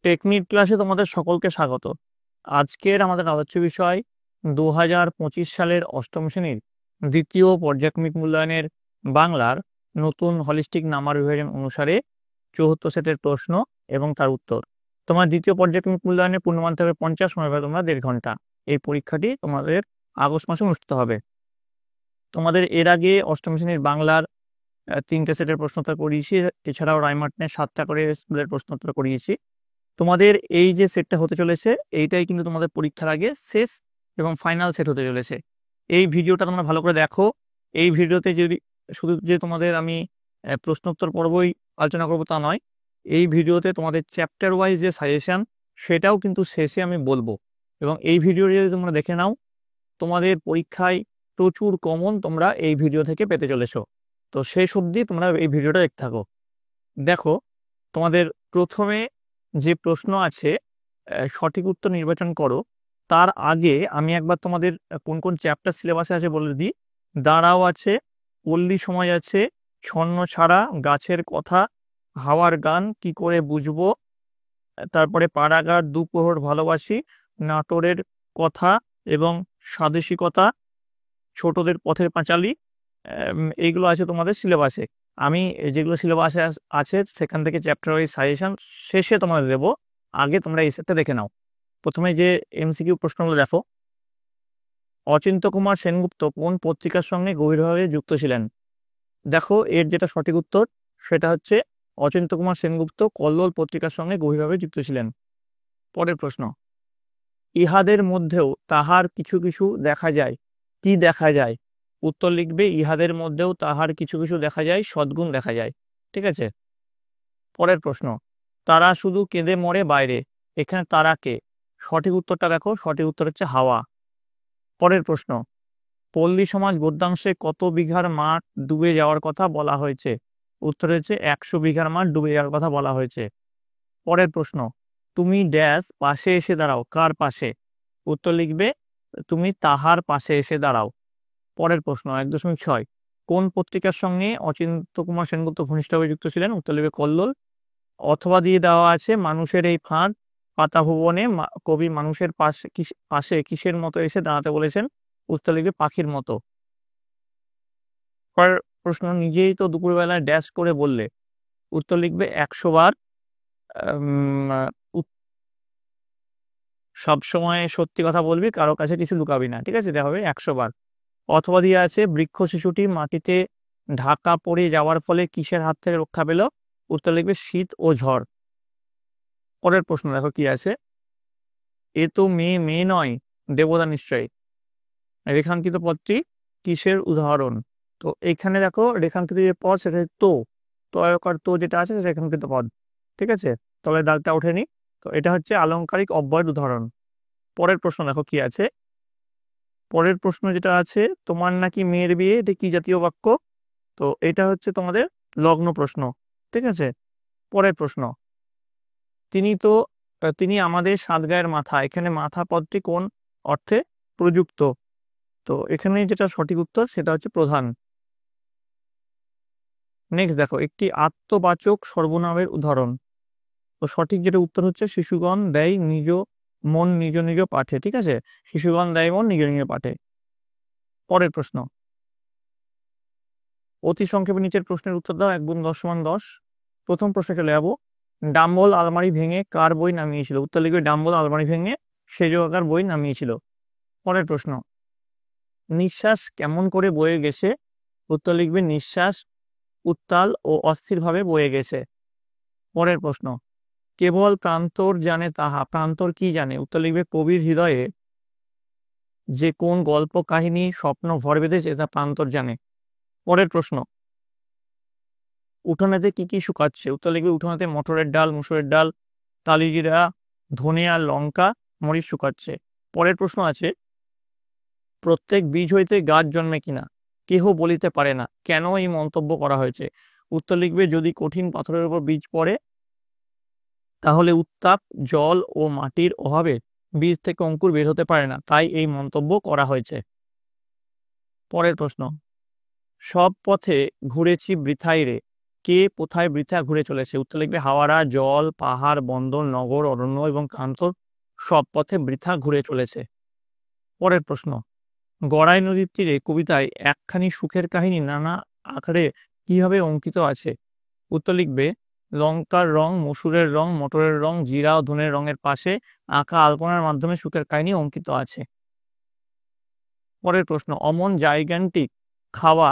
Technique ক্লাসে তোমাদের সকলকে স্বাগত। আজকের আমাদের আলোচ্য বিষয় 2025 সালের অষ্টম শ্রেণীর দ্বিতীয় পর্যায়ক্রমিক মূল্যায়নের বাংলার নতুন হলিস্টিক নাম্বার বিভাজন অনুসারে 74 সেটের প্রশ্ন এবং তার উত্তর। তোমার দ্বিতীয় পর্যায়ক্রমিক মূল্যায়নের পূর্ণমান থাকবে 50, সময় পাবে তোমরা 1.5 ঘন্টা। এই পরীক্ষাটি তোমাদের আগস্ট মাসে অনুষ্ঠিত হবে। তোমাদের এর আগে অষ্টম শ্রেণীর বাংলার 3টে সেটের প্রশ্নোত্তর করিয়েছি, এছাড়াও রায়মার্টিনের 7টা করে স্কুলের প্রশ্নোত্তর করিয়েছি। তোমাদের এই যে সেটটা হতে চলেছে এইটাই কিন্তু তোমাদের পরীক্ষার আগে শেষ এবং ফাইনাল সেট হতে চলেছে। এই ভিডিওটা তোমরা ভালো করে দেখো। এই ভিডিওতে যদি শুধু যে তোমাদের আমি প্রশ্নোত্তর পর্বই আলোচনা করবো তা নয়, এই ভিডিওতে তোমাদের চ্যাপ্টার ওয়াইজ যে সাজেশন সেটাও কিন্তু শেষে আমি বলবো। এবং এই ভিডিও যদি তোমরা দেখে নাও, তোমাদের পরীক্ষায় প্রচুর কমন তোমরা এই ভিডিও থেকে পেতে চলেছো। তো শেষ অবধি তোমরা এই ভিডিওটা দেখতে থাকো। দেখো, তোমাদের প্রথমে যে প্রশ্ন আছে সঠিক উত্তর নির্বাচন করো, তার আগে আমি একবার তোমাদের কোন কোন চ্যাপ্টার সিলেবাসে আছে বলে দিই। দাঁড়াও আছে, পল্লী সমাজ আছে, ছন্ন ছাড়া, গাছের কথা, হাওয়ার গান, কি করে বুঝবো, তারপরে পাড়াগার, দুপ্রহর ভালোবাসি, নাটোরের কথা এবং স্বাদেশিকতা, ছোটদের পথের পাঁচালী, এইগুলো আছে তোমাদের সিলেবাসে। আমি যেগুলো সিলেবাসে আছে সেখান থেকে চ্যাপ্টার ওয়াইজ সাজেশন শেষে তোমাদের দেবো, আগে তোমরা এই সেটটা দেখে নাও। প্রথমে যে এমসিকিউ প্রশ্নগুলো দেখো। অচিন্ত্য কুমার সেনগুপ্ত কোন পত্রিকার সঙ্গে গভীরভাবে যুক্ত ছিলেন? দেখো, এর যেটা সঠিক উত্তর সেটা হচ্ছে অচিন্ত্য কুমার সেনগুপ্ত কল্লোল পত্রিকার সঙ্গে গভীরভাবে যুক্ত ছিলেন। পরের প্রশ্ন, ইহাদের মধ্যেও তাহার কিছু কিছু দেখা যায়, কি দেখা যায়? উত্তর লিখবে ইহাদের মধ্যেও তাহার কিছু কিছু দেখা যায়, সদ্গুণ দেখা যায়। ঠিক আছে। পরের প্রশ্ন, তারা শুধু কেঁদে মরে বাইরে, এখানে তারা কে? সঠিক উত্তরটা দেখো, সঠিক উত্তর হচ্ছে হাওয়া। পরের প্রশ্ন, পল্লী সমাজ গদ্যাংশে কত বিঘার মাঠ ডুবে যাওয়ার কথা বলা হয়েছে? উত্তর হচ্ছে 100 বিঘার মাঠ ডুবে যাওয়ার কথা বলা হয়েছে। পরের প্রশ্ন, তুমি ড্যাশ পাশে এসে দাঁড়াও, কার পাশে? উত্তর লিখবে তুমি তাহার পাশে এসে দাঁড়াও। পরের প্রশ্ন 1.6, কোন পত্রিকার সঙ্গে অচিন্ত্য কুমার সেনগুপ্ত ঘনিষ্ঠভাবে যুক্ত ছিলেন? উত্তর লিখবে কল্লোল। অথবা দিয়ে দেওয়া আছে মানুষের এই ফাঁদ, পাতা ভুবনে কবি মানুষের পাশে কিসের মতো এসে দাঁড়াতে বলেছেন? উত্তর লিখবে পাখির মতো। পরের প্রশ্ন, নিজেই তো দুপুরবেলায় ড্যাশ করে বললে, উত্তর লিখবে 100 বার সব সময় সত্যি কথা বলবি, কারো কাছে কিছু লুকাবি না। ঠিক আছে, দেওয়া হবে 100 বার। অথবা দিয়ে আছে বৃক্ষ শিশুটি মাটিতে ঢাকা পড়ে যাওয়ার ফলে কিসের হাত থেকে রক্ষা পেল? উত্তর লিখবে শীত ও ঝড়। পরের প্রশ্ন দেখো কি আছে, এ তো মেয়ে মেয়ে নয়, দেবতা নিশ্চয়ই। রেখাঙ্কিত পদটি কিসের উদাহরণ? তো এখানে দেখো রেখাঙ্কিত যে পদ সেটা তয়কার তো যেটা আছে সেটা রেখাঙ্কিত পদ। ঠিক আছে, তবে দাগটা ওঠেনি। তো এটা হচ্ছে আলংকারিক অব্যয়ের উদাহরণ। পরের প্রশ্ন দেখো কি আছে। পরের প্রশ্ন যেটা আছে, তোমার নাকি মেয়ের বিয়ে, এটা কি জাতীয় বাক্য? তো এটা হচ্ছে তোমাদের লগ্ন প্রশ্ন। ঠিক আছে। পরের প্রশ্ন, তিনি আমাদের সাত গায়ের মাথা, এখানে মাথা পদটি কোন অর্থে প্রযুক্ত? তো এখানে যেটা সঠিক উত্তর সেটা হচ্ছে প্রধান। নেক্সট দেখো, একটি আত্মবাচক সর্বনামের উদাহরণ। তো সঠিক যেটা উত্তর হচ্ছে শিশুগণ দেয় নিজ মন নিজ নিজ পাঠে। ঠিক আছে, শিশুগণ দেয় মন নিজ নিজ পাঠে। পরের প্রশ্ন, অতি সংক্ষেপে নিচের প্রশ্নের উত্তর দাও। 1 × 10 = 10। প্রথম প্রশ্নে চলে যাবো। ডাম্বল আলমারি ভেঙে কার বই নামিয়েছিল? উত্তর লিখবে ডাম্বল আলমারি ভেঙে সেজকার বই নামিয়েছিল। পরের প্রশ্ন, নিঃশ্বাস কেমন করে বয়ে গেছে? উত্তর লিখবে নিঃশ্বাস উত্তাল ও অস্থিরভাবে বয়ে গেছে। পরের প্রশ্ন, কেবল প্রান্তর জানে তাহা, প্রান্তর কি জানে? উত্তর লিখবে কবির হৃদয়ে যে কোন গল্প কাহিনী স্বপ্ন ভর বেঁধেছে তা প্রান্তর জানে। পরের প্রশ্ন, উঠোনেতে কি কি শুকাচ্ছে? উত্তর লিখবে উঠোনেতে মটরের ডাল, মুসুরের ডাল, তালিজিরা, ধনে আর লঙ্কা, মরিচ শুকাচ্ছে। পরের প্রশ্ন আছে, প্রত্যেক বীজ হইতে গাছ জন্মে কিনা কেহ বলিতে পারে না, কেন এই মন্তব্য করা হয়েছে? উত্তর লিখবে যদি কঠিন পাথরের উপর বীজ পড়ে তাহলে উত্তাপ, জল ও মাটির অভাবে বীজ থেকে অঙ্কুর বের হতে পারে না, তাই এই মন্তব্য করা হয়েছে। পরের প্রশ্ন, সব পথে ঘুরেছি বৃথাই রে, কে কোথায় বৃথা ঘুরে চলেছে? উত্তর লিখবে হাওড়া, জল, পাহাড়, বন্দর, নগর, অরণ্য এবং খান্তর সব পথে বৃথা ঘুরে চলেছে। পরের প্রশ্ন, গড়াই নদীর তীরে কবিতায় একখানি সুখের কাহিনী নানা আকারে কিভাবে অঙ্কিত আছে? উত্তর লিখবে লঙ্কার রং, মসুরের রং, মটরের রং, জিরা ও ধনের রঙের পাশে আঁকা আলপনার মাধ্যমে সুখের কাহিনী অঙ্কিত আছে। পরের প্রশ্ন, অমন জাইগ্যান্টিক খাওয়া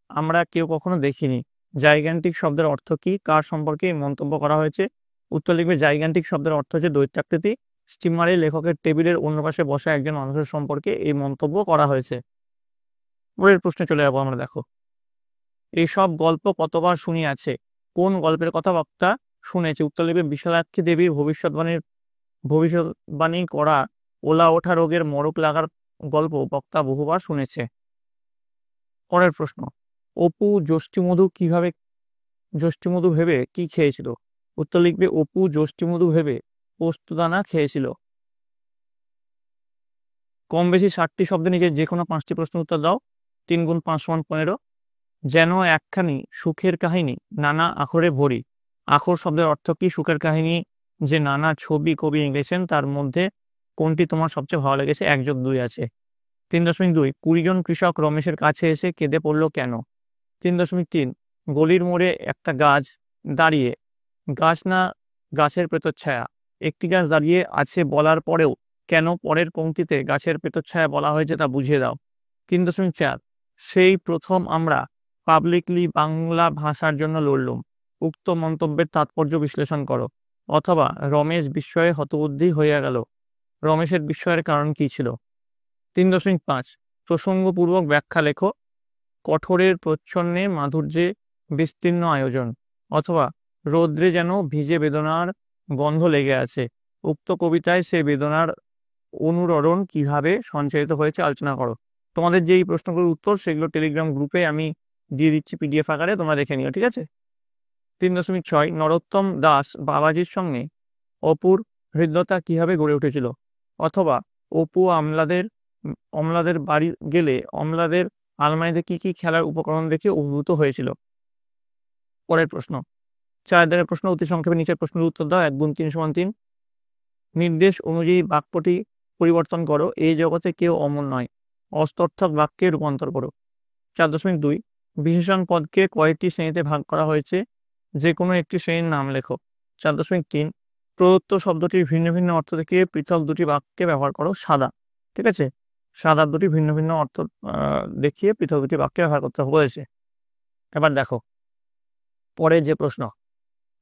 আমরা কেউ কখনো দেখিনি। জাইগ্যান্টিক শব্দের অর্থ কি? কার সম্পর্কে এই মন্তব্য করা হয়েছে? উত্তর লিখবে জাইগ্যান্টিক শব্দের অর্থ হচ্ছে দৈত্যাকৃতি। স্টিমারে লেখকের টেবিলের অন্য পাশে বসা একজন মানুষের সম্পর্কে এই মন্তব্য করা হয়েছে। পরের প্রশ্নে চলে যাবো আমরা। দেখো, এইসব গল্প কতবার শুনিয়াছে? কোন গল্পের কথা বক্তা শুনেছে? উত্তর লিখবে বিশালাক্ষী দেবীর ভবিষ্যৎবাণী করা ওলা ওঠা রোগের মরক লাগার গল্প বক্তা বহুবার শুনেছে। পরের প্রশ্ন, অপু যষ্টিমধু ভেবে কি খেয়েছিল? উত্তর লিখবে অপু যষ্টিমধু ভেবে পোস্তদানা খেয়েছিল। কম বেশি 60টি শব্দ নিচে যে কোনো 5টি প্রশ্ন উত্তর দাও। 3 × 5 = 15। যেন একখানি সুখের কাহিনী নানা আখরে ভরি। আখর শব্দের অর্থ কি? সুখের কাহিনী যে নানা ছবি কবি এঁকেছেন তার মধ্যে কোনটি তোমার সবচেয়ে ভালো লেগেছে? 1+2 আছে। 3.2, 20 জন কৃষক রমেশের কাছে এসে কেঁদে পড়ল কেন? 3.3, গলির মোড়ে একটা গাছ দাঁড়িয়ে, গাছ না গাছের প্রেতচ্ছায়া, একটি গাছ দাঁড়িয়ে আছে বলার পরেও কেন পরের পংক্তিতে গাছের প্রেতচ্ছায়া বলা হয়েছে তা বুঝিয়ে দাও। 3.4, সেই প্রথম আমরা পাবলিকলি বাংলা ভাষার জন্য লড়লুম। উক্ত মন্তব্যের তাৎপর্য বিশ্লেষণ করো। অথবা রমেশ বিস্ময়ে হতবুদ্ধি হইয়া গেল। রমেশের বিস্ময়ের কারণ কি ছিল? 3.5, প্রসঙ্গপূর্বক ব্যাখ্যা লেখো। কঠোরের প্রচ্ছন্নে মাধুর্যে বিস্তীর্ণ আয়োজন। অথবা রৌদ্রে যেন ভিজে বেদনার গন্ধ লেগে আছে। উক্ত কবিতায় সে বেদনার অনুরণন কিভাবে সঞ্চারিত হয়েছে আলোচনা করো। তোমাদের যে এই প্রশ্নগুলোর উত্তর সেগুলো টেলিগ্রাম গ্রুপে আমি দিয়ে দিচ্ছি PDF আকারে, তোমরা দেখে নিও, ঠিক আছে? 3.6, নরোত্তম দাস বাবাজির সঙ্গে অপুর হৃদ্যতা কিভাবে গড়ে উঠেছিল? অথবা অপু অমলাদের বাড়ি গেলে অমলাদের আলমারিতে কি কি খেলার উপকরণ দেখে অভিভূত হয়েছিল। পরের প্রশ্ন, 4 দাগের প্রশ্ন, অতি সংক্ষেপে নিচের প্রশ্নের উত্তর দাও। 1 × 3 = 3। নির্দেশ অনুযায়ী বাক্যটি পরিবর্তন করো। এই জগতে কেউ অমর নয়। অস্তর্থক বাক্যে রূপান্তর করো। 4.2, বিশেষণ পদকে কয়েকটি শ্রেণীতে ভাগ করা হয়েছে, যে কোনো একটি শ্রেণীর নাম লেখো। 4.3, প্রদত্ত শব্দটির ভিন্ন ভিন্ন অর্থ থেকে পৃথক দুটি বাক্যে ব্যবহার করো। সাদা, ঠিক আছে, সাদা দুটি ভিন্ন ভিন্ন অর্থ দেখিয়ে পৃথক দুটি বাক্যে ব্যবহার করতে বলেছে। এবার দেখো পরে যে প্রশ্ন,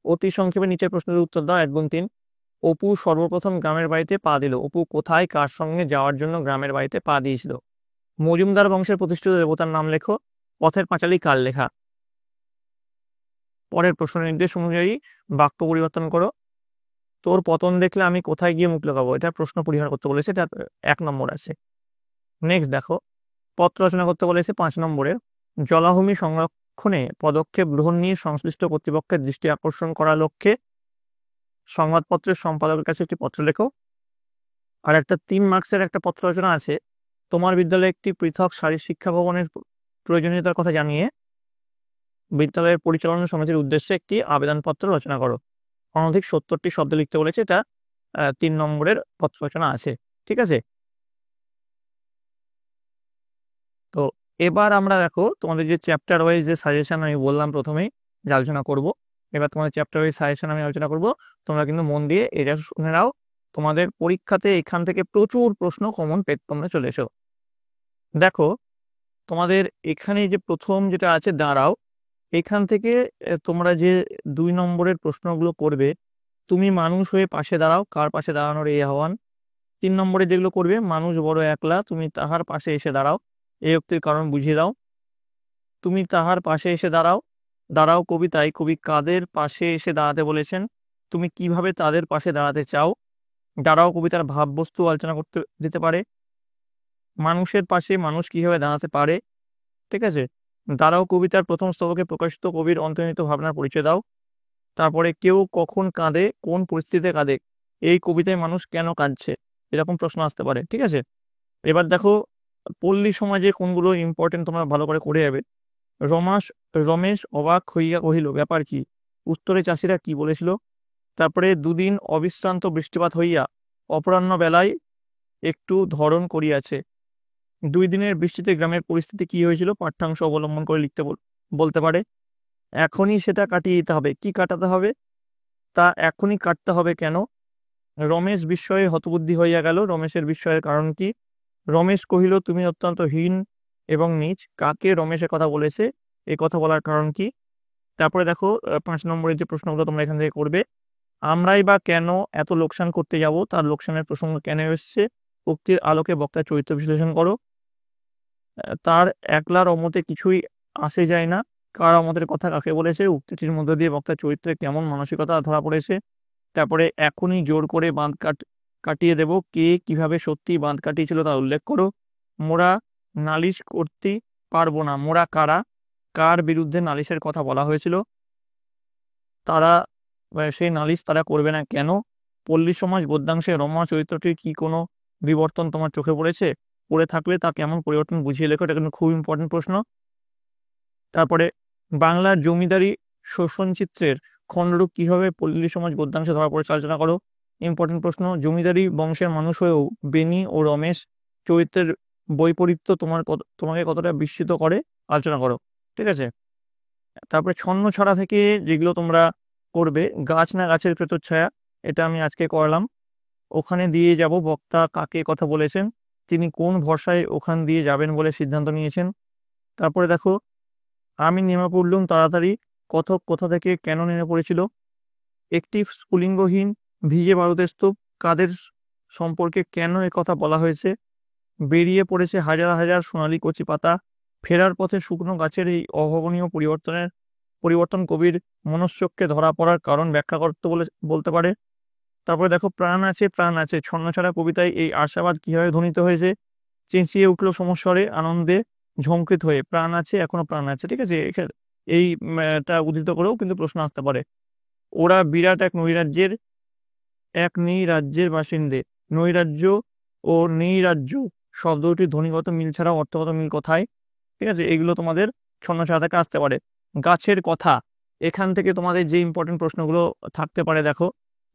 অতি সংক্ষেপে নিচের প্রশ্নের উত্তর দাও। 1 × 3, অপু সর্বপ্রথম গ্রামের বাড়িতে পা দিল। অপু কোথায় কার সঙ্গে যাওয়ার জন্য গ্রামের বাড়িতে পা দিয়েছিল? মজুমদার বংশের প্রতিষ্ঠিত দেবতার নাম লেখো। পথের পাঁচালী কার লেখা? পরের প্রশ্ন, নির্দেশ অনুযায়ী বাক্য পরিবর্তন করো। তোর পতন দেখলে আমি কোথায় গিয়ে মুখ লুকাবো? এটা প্রশ্ন পরিহার করতে বলেছে, এটা 1 নম্বর আছে। নেক্সট দেখো, পত্র রচনা করতে বলেছে 5 নম্বরের। জলাভূমি সংরক্ষণে পদক্ষেপ গ্রহণ নিয়ে সংশ্লিষ্ট কর্তৃপক্ষের দৃষ্টি আকর্ষণ করার লক্ষ্যে সংবাদপত্রের সম্পাদকের কাছে একটি পত্র লেখো। আর একটা 3 মার্কসের একটা পত্র রচনা আছে, তোমার বিদ্যালয়ে একটি পৃথক শারীর শিক্ষা ভবনের প্রয়োজনীয়তার কথা জানিয়ে বিদ্যালয়ের পরিচালনা সমিতির উদ্দেশ্যে একটি আবেদনপত্র রচনা করো। অনধিক 70টি শব্দ লিখতে বলেছে, এটা 3 নম্বরের পত্র রচনা আছে, ঠিক আছে? তো এবার আমরা দেখো তোমাদের যে চ্যাপ্টার ওয়াইজ যে সাজেশন আমি বললাম প্রথমেই যে আলোচনা করব, এবার তোমাদের চ্যাপ্টার ওয়াইজ সাজেশন আমি আলোচনা করব। তোমরা কিন্তু মন দিয়ে এটা শুনে নাও। তোমাদের পরীক্ষাতে এখান থেকে প্রচুর প্রশ্ন কমন পেতে তোমরা চলে এসো। দেখো তোমাদের এখানে যে প্রথম যেটা আছে দাঁড়াও, এখান থেকে তোমরা যে 2 নম্বরের প্রশ্নগুলো করবে, তুমি মানুষ হয়ে পাশে দাঁড়াও, কার পাশে দাঁড়ানোর এই আহ্বান। 3 নম্বরে যেগুলো করবে, মানুষ বড় একলা, তুমি তাহার পাশে এসে দাঁড়াও, এই উক্তির কারণ বুঝিয়ে দাও। তুমি তাহার পাশে এসে দাঁড়াও, দাঁড়াও কবিতায় কবি কাদের পাশে এসে দাঁড়াতে বলেছেন, তুমি কিভাবে তাদের পাশে দাঁড়াতে চাও। দাঁড়াও কবিতার ভাববস্তু আলোচনা করতে দিতে পারে। মানুষের পাশে মানুষ কিভাবে দাঁড়াতে পারে, ঠিক আছে। দাঁড়াও কবিতার প্রথম স্তবকে প্রকাশিত কবির অন্তর্নিহিত ভাবনার পরিচয় দাও। তারপরে কেউ কখন কাঁদে, কোন পরিস্থিতিতে কাঁদে, এই কবিতায় মানুষ কেন কাঁদছে, এরকম প্রশ্ন আসতে পারে, ঠিক আছে। এবার দেখো পল্লী সমাজে কোনগুলো ইম্পর্টেন্ট তোমরা ভালো করে যাবে। রমাস রমেশ অবাক হইয়া কহিল, ব্যাপার কি? উত্তরে চাষিরা কি বলেছিল। তারপরে দুদিন অবিশ্রান্ত বৃষ্টিপাত হইয়া অপরাহ্ন বেলায় একটু ধরণ করিয়াছে। 2 দিনের বৃষ্টিতে গ্রামের পরিস্থিতি কি হয়েছিল পাঠ্যাংশ অবলম্বন করে লিখতে বলতে পারে। এখনই সেটা কাটিয়ে দিতে হবে। কি কাটাতে হবে? তা এখনই কাটতে হবে কেন? রমেশ বিস্ময়ে হতবুদ্ধি হইয়া গেল। রমেশের বিস্ময়ের কারণ কি? রমেশ কহিল, তুমি অত্যন্ত হীন এবং নীচ। কাকে রমেশের কথা বলেছে? এ কথা বলার কারণ কি? তারপরে দেখো 5 নম্বরের যে প্রশ্নগুলো তোমরা এখান থেকে করবে। আমরাই বা কেন এত লোকসান করতে যাব, তার লোকসানের প্রসঙ্গ কেন এসছে, উক্তির আলোকে বক্তার চরিত্র বিশ্লেষণ করো। তার একলার অমতে কিছুই আসে যায় না, কার অমতের কথা কাকে বলেছে, উক্তিটির মধ্যে দিয়ে বক্তার চরিত্রে কেমন মানসিকতা ধরা পড়েছে। তারপরে এখনই জোর করে বাঁধ কাটিয়ে দেব, কে কিভাবে সত্যি বাঁধ কাটিয়েছিল তা উল্লেখ করো। মোরা নালিশ করতে পারবো না। মোরা কারা? কার বিরুদ্ধে নালিশের কথা বলা হয়েছিল? তারা সেই নালিশ তারা করবে না কেন? পল্লী সমাজ গদ্যাংশে রমা চরিত্রটির কি কোনো বিবর্তন তোমার চোখে পড়েছে? পড়ে থাকলে তা কেমন পরিবর্তন বুঝিয়ে লেখো। এটা কিন্তু খুব ইম্পর্টেন্ট প্রশ্ন। তারপরে বাংলার জমিদারি শোষণ চিত্রের খণ্ডরূপ কিভাবে পল্লী সমাজ গদ্যাংশে ধরা পড়েছে আলোচনা করো। ইম্পর্টেন্ট প্রশ্ন। জমিদারি বংশের মানুষ হয়েও বেনি ও রমেশ চরিত্রের বৈপরীত্য তোমাকে কতটা বিস্মিত করে আলোচনা করো। ঠিক আছে। তারপরে ছন্ন ছড়া থেকে যেগুলো তোমরা করবে, গাছ না গাছের ছায়া, এটা আমি আজকে করলাম। ওখানে দিয়ে যাব, বক্তা কাকে কথা বলেছেন, তিনি কোন ভরসায় ওখান দিয়ে যাবেন বলে সিদ্ধান্ত নিয়েছেন। তারপরে দেখো, আমি নেমে পড়লুম তাড়াতাড়ি, কথক কোথা থেকে কেন নেমে পড়েছিল। একটি স্ফুলিঙ্গহীন ভিজে বারুদের স্তূপ, কাদের সম্পর্কে কেন কথা বলা হয়েছে। বেরিয়ে পড়েছে হাজার হাজার সোনালি কচি পাতা। ফেরার পথে শুকনো গাছের এই অভাবনীয় পরিবর্তন কবির মনস্চক্ষে ধরা পড়ার কারণ ব্যাখ্যা করতে বলতে পারে। তারপরে দেখো, প্রাণ আছে প্রাণ আছে ছন্নছাড়া কবিতায় এই আশাবাদ কিভাবে ধ্বনিত হয়েছে। চেঁচিয়ে উঠলো সমস্বরে, আনন্দে ঝঙ্কৃত হয়ে, প্রাণ আছে, এখনো প্রাণ আছে। ঠিক আছে, টা উদ্ধৃত করেও কিন্তু প্রশ্ন আসতে পারে। ওরা বিরাট এক নৈরাজ্যের বাসিন্দে। নৈরাজ্য ও নৈরাজ্য শব্দটির ধ্বনিগত মিল ছাড়া অর্থগত মিল কোথায়? ঠিক আছে, এগুলো তোমাদের ছন্নছাড়া থেকে আসতে পারে। গাছের কথা, এখান থেকে তোমাদের যে ইম্পর্টেন্ট প্রশ্নগুলো থাকতে পারে দেখো।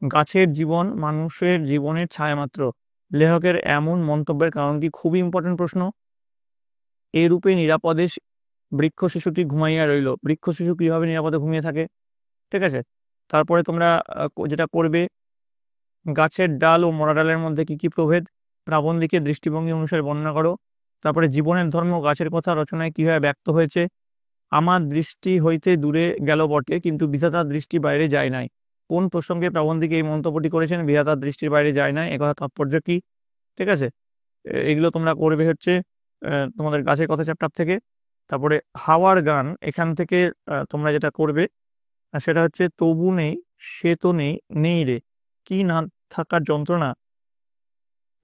গাছের জীবন মানুষের জীবনের ছায়ামাত্র, লেখকের এমন মন্তব্যের কারণ কি? খুবই ইম্পর্টেন্ট প্রশ্ন। এরূপে নিরাপদে বৃক্ষ শিশুটি ঘুমাইয়া রইল। বৃক্ষ শিশু কিভাবে নিরাপদে ঘুমিয়ে থাকে? ঠিক আছে। তারপরে তোমরা যেটা করবে, গাছের ডাল ও মরা ডালের মধ্যে কি কি প্রভেদ, প্রাবন্ধিকের দৃষ্টিভঙ্গি অনুসারে বর্ণনা করো। তারপরে জীবনের ধর্ম গাছের কথা রচনায় কিভাবে ব্যক্ত হয়েছে। আমার দৃষ্টি হইতে দূরে গেল বটে, কিন্তু বিধাতার দৃষ্টি বাইরে যায় নাই। কোন প্রসঙ্গে প্রাবন্ধিক এই মন্তব্যটি করেছেন, বিধাতার দৃষ্টির বাইরে যায় নাই, একথা তাৎপর্য কি? ঠিক আছে, এগুলো তোমরা করবে হচ্ছে তোমাদের গাছের কথা চ্যাপ্টার থেকে। তারপরে হাওয়ার গান, এখান থেকে তোমরা যেটা করবে সেটা হচ্ছে, তবু নেই সে তো নেই, নেই রে, কি না থাকার যন্ত্রণা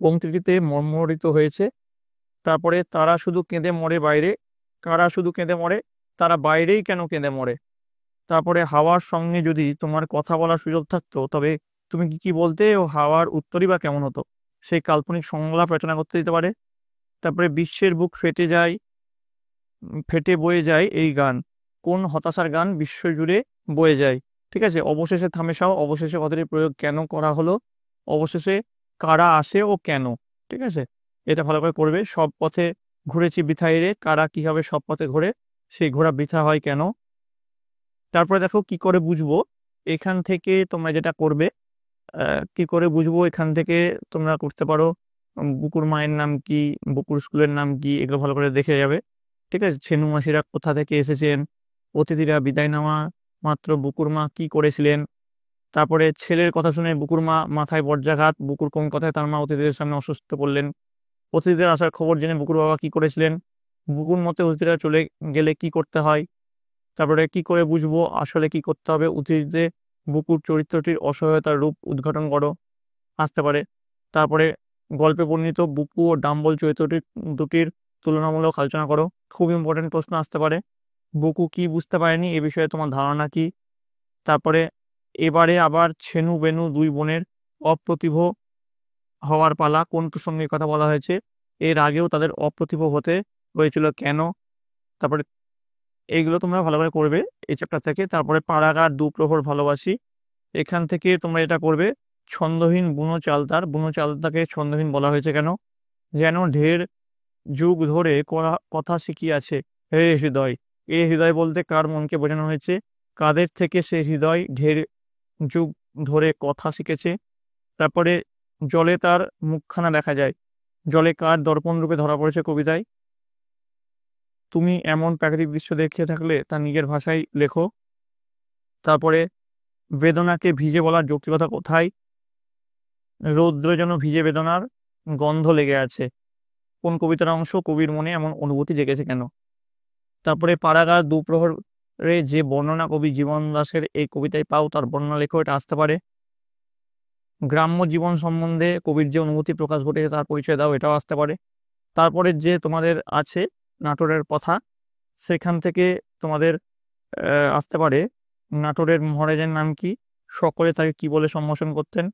পংক্তিটিতে মর্মরিত হয়েছে। তারপরে তারা শুধু কেঁদে মরে বাইরে, কারা শুধু কেঁদে মরে, তারা বাইরেই কেন কেঁদে মরে। তারপরে হাওয়ার সঙ্গে যদি তোমার কথা বলার সুযোগ থাকতো, তবে তুমি কি কি বলতে ও হাওয়ার উত্তরই বা কেমন হতো, সেই কাল্পনিক সংলাপ রচনা করতে দিতে পারে। তারপরে বিশ্বের বুক ফেটে বয়ে যায় এই গান, কোন হতাশার গান বিশ্ব জুড়ে বয়ে যায়। ঠিক আছে, অবশেষে থামেসাও, অবশেষে কথাটির প্রয়োগ কেন করা হলো, অবশেষে কারা আসে ও কেন। ঠিক আছে, এটা ভালো করে করবে। সব পথে ঘুরেছি বৃথায় রে, কারা কিভাবে সব পথে ঘোরে, সেই ঘোরা বৃথা হয় কেন। তারপরে দেখো, কি করে বুঝবো, এখান থেকে তোমরা যেটা করবে, কি করে বুঝবো, এখান থেকে তোমরা করতে পারো, বুকুর মায়ের নাম কি, বুকুর স্কুলের নাম কি, এগুলো ভালো করে দেখে যাবে। ঠিক আছে, ছেনু মাসিরা কোথা থেকে এসেছেন, অতিথিরা বিদায় নেওয়া মাত্র বুকুর মা কি করেছিলেন। তারপরে ছেলের কথা শুনে বুকুর মা মাথায় বজ্রাঘাত, বুকুর কোন কথায় তার মা অতিথিদের সামনে অসুস্থ পড়লেন। অতিথিদের আসার খবর জেনে বুকুর বাবা কি করেছিলেন। বুকুর মতে অতিথিরা চলে গেলে কি করতে হয়। তারপরে কি করে বুঝবো আসলে কি করতে হবে, অতিথিদের বুকুর চরিত্রটির অসহায়তার রূপ উদ্ঘাটন করো, আসতে পারে। তারপরে গল্পে বর্ণিত বুকু ও ডাম্বল দুটির তুলনামূলক আলোচনা করো। খুব ইম্পর্টেন্ট প্রশ্ন আসতে পারে। বুকু কি বুঝতে পারেনি, এ বিষয়ে তোমার ধারণা কি। তারপরে এবারে আবার ছেনু বেনু দুই বোনের অপ্রতিভ হওয়ার পালা, কোন প্রসঙ্গে কথা বলা হয়েছে, এর আগেও তাদের অপ্রতিভ হতে হয়েছিল কেন। তারপরে এইগুলো তোমরা ভালো করে করবে এই চ্যাপ্টার থেকে। তারপরে পাড়াগার দুপ্রহর ভালোবাসি, এখান থেকে তোমরা এটা করবে ছন্দহীন বুনো চালতার। বুনো চালতাকে ছন্দহীন বলা হয়েছে কেন? যেন ঢের যুগ ধরে কথা শিখিয়াছে হে হৃদয়। এ হৃদয় বলতে কার মনকে বোঝানো হয়েছে? কাদের থেকে সে হৃদয় ঢের যুগ ধরে কথা শিখেছে। তারপরে জলে তার মুখখানা দেখা যায়, জলে কার দর্পণ রূপে ধরা পড়েছে কবিতায়? তুমি এমন প্রাকৃতিক দৃশ্য দেখে থাকলে তা নিজের ভাষায় লেখো। তারপরে বেদনাকে ভিজে বলার যৌক্তিকতা কোথায়? রৌদ্র যেন ভিজে বেদনার গন্ধ লেগে আছে। কোন কবিতার অংশ? কবির মনে এমন অনুভূতি জেগেছে কেন? তারপরে পাড়াগার দুপ্রহরে যে বর্ণনা কবি জীবন দাসের এই কবিতায় পাও তার বর্ণনা লেখো, এটা আসতে পারে। গ্রাম্য জীবন সম্বন্ধে কবির যে অনুভূতি প্রকাশ ঘটেছে তার পরিচয় দাও, এটাও আসতে পারে। তারপরে যে তোমাদের আছে নাটোরের কথা, সেখান থেকে তোমাদের আসতে পারে নাটোরের মহারাজের নাম কি, সকলে তাকে কি বলে সম্বোধন করতেন।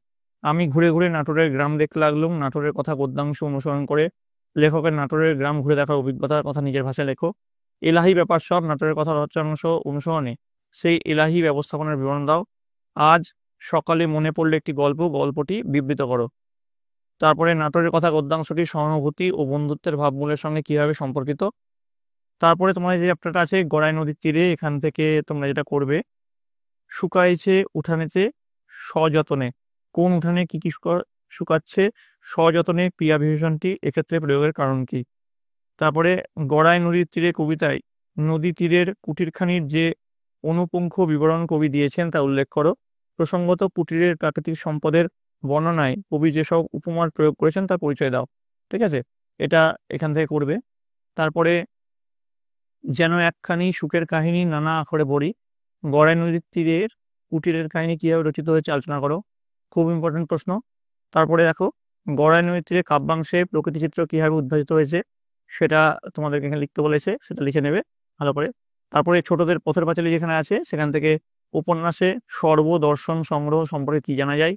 আমি ঘুরে ঘুরে নাটোরের গ্রাম দেখতে লাগলাম, নাটোরের কথা গদ্যাংশ অনুসরণ করে লেখকের নাটোরের গ্রাম ঘুরে দেখার অভিজ্ঞতার কথা নিজের ভাষায় লেখো। এলাহি ব্যাপার সব নাটোরের কথা রচনাংশ অনুসরণে সেই এলাহি ব্যবস্থাপনার বিবরণ দাও। আজ সকালে মনে পড়লে একটি গল্প, গল্পটি বিবৃত করো। তারপরে নাটোরের কথা গদ্যাংশটি সহানুভূতি ও বন্ধুত্বের ভাবমূলের সঙ্গে কিভাবে সম্পর্কিত। তারপরে তোমাদের যে চ্যাপ্টারটা আছে গড়াই নদীর তীরে, এখান থেকে তোমরা যেটা করবে শুকাইছে উঠানেতে সযতনে, কোন উঠানে কি কি শুকাচ্ছে সযতনে ক্রিয়া বিশেষণটি এক্ষেত্রে প্রয়োগের কারণ কি। তারপরে গড়াই নদীর তীরে কবিতায় নদী তীরের কুটিরখানির যে অনুপুঙ্খ বিবরণ কবি দিয়েছেন তা উল্লেখ করো। প্রসঙ্গত কুটিরের প্রাকৃতিক সম্পদের বর্ণনায় কবি যেসব উপমার প্রয়োগ করেছেন তার পরিচয় দাও। ঠিক আছে, এটা এখান থেকে করবে। তারপরে যেন একখানি সুখের কাহিনী নানা আখরে ভরি, গড়াই নদীর তীরের কুটিরের কাহিনী কিভাবে রচিত হয়েছে আলোচনা করো। খুব ইম্পর্টেন্ট প্রশ্ন। তারপরে দেখো গড়াই নদীর তীরে কাব্যাংশে প্রকৃতি চিত্র কিভাবে উদ্ভাসিত হয়েছে সেটা তোমাদেরকে এখানে লিখতে বলেছে, সেটা লিখে নেবে ভালো করে। তারপরে ছোটদের পথের পাঁচালী যেখানে আছে সেখান থেকে উপন্যাসে সর্বদর্শন সংগ্রহ সম্পর্কে কি জানা যায়,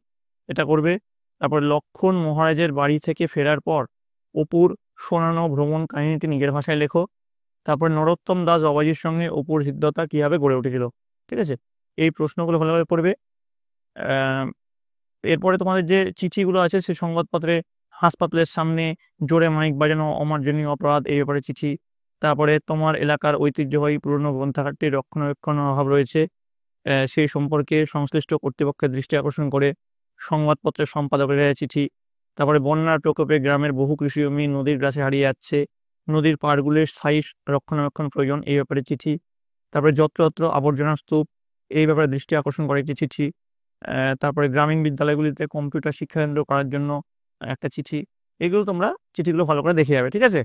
এটা করবে। তারপরে লক্ষণ মহারাজের বাড়ি থেকে ফেরার পর অপুর শোনানো ভ্রমণ কাহিনীটি নিজের ভাষায় লেখো। তারপরে নরোত্তম দাস বাবাজির সঙ্গে অপুর হৃদ্যতা কিভাবে গড়ে উঠেছিল। ঠিক আছে, এই প্রশ্নগুলো ভালোভাবে পড়বে। এরপরে তোমাদের যে চিঠিগুলো আছে সে সংবাদপত্রে হাসপাতালের সামনে জোরে মাইক বাজানো অমার্জনীয় অপরাধ, এই ব্যাপারে চিঠি। তারপরে তোমার এলাকার ঐতিহ্যবাহী পুরনো গ্রন্থাগারটির রক্ষণাবেক্ষণের অভাব রয়েছে, সেই সম্পর্কে সংশ্লিষ্ট কর্তৃপক্ষের দৃষ্টি আকর্ষণ করে সংবাদপত্রের সম্পাদকের চিঠি। তারপরে বন্যার প্রকোপে গ্রামের বহু কৃষি জমি নদীর কাছে হারিয়ে যাচ্ছে, নদীর পাড়গুলির স্থায়ী রক্ষণাবেক্ষণ প্রয়োজন, এই ব্যাপারে চিঠি। তারপরে যত্রতত্র আবর্জনা স্তূপ, এই ব্যাপারে দৃষ্টি আকর্ষণ করে একটি চিঠি। তারপরে গ্রামীণ বিদ্যালয়গুলিতে কম্পিউটার শিক্ষাকেন্দ্র করার জন্য একটা চিঠি। এগুলো তোমরা চিঠিগুলো ভালো করে দেখে যাবে। ঠিক আছে,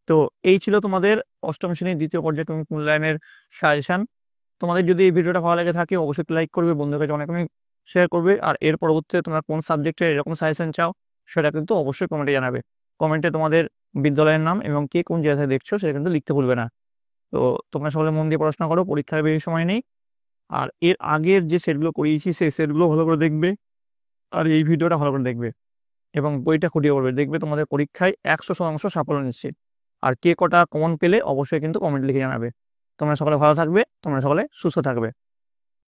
তো এই ছিল তোমাদের অষ্টম শ্রেণীর দ্বিতীয় পর্যায়ক্রমিক মূল্যায়নের সাজেশন। তোমাদের যদি এই ভিডিওটা ভালো লাগে থাকে অবশ্যই লাইক করবে, বন্ধুদের কাছে অনেক অনেক শেয়ার করবে। আর এর পরবর্তীতে তোমরা কোন সাবজেক্টে এরকম সাজেশন চাও সেটা কিন্তু অবশ্যই কমেন্টে জানাবে। কমেন্টে তোমাদের বিদ্যালয়ের নাম এবং কে কোন জায়গায় দেখছো সেটা কিন্তু লিখতে ভুলবে না। তো তোমরা সকলে মন দিয়ে পড়াশোনা করো, পরীক্ষার বেশি সময় নেই। আর এর আগের যে সেটগুলো করিয়েছি সেই সেটগুলো ভালো করে দেখবে, আর এই ভিডিওটা ভালো করে দেখবে এবং বইটা খুঁটিয়ে পড়বে, দেখবে তোমাদের পরীক্ষায় 100% সাফল্য নিশ্চিত। আর কে কটা কমন পেলে অবশ্যই কিন্তু কমেন্ট লিখে জানাবে। তোমরা সকলে ভালো থাকবে, তোমরা সকলে সুস্থ থাকবে।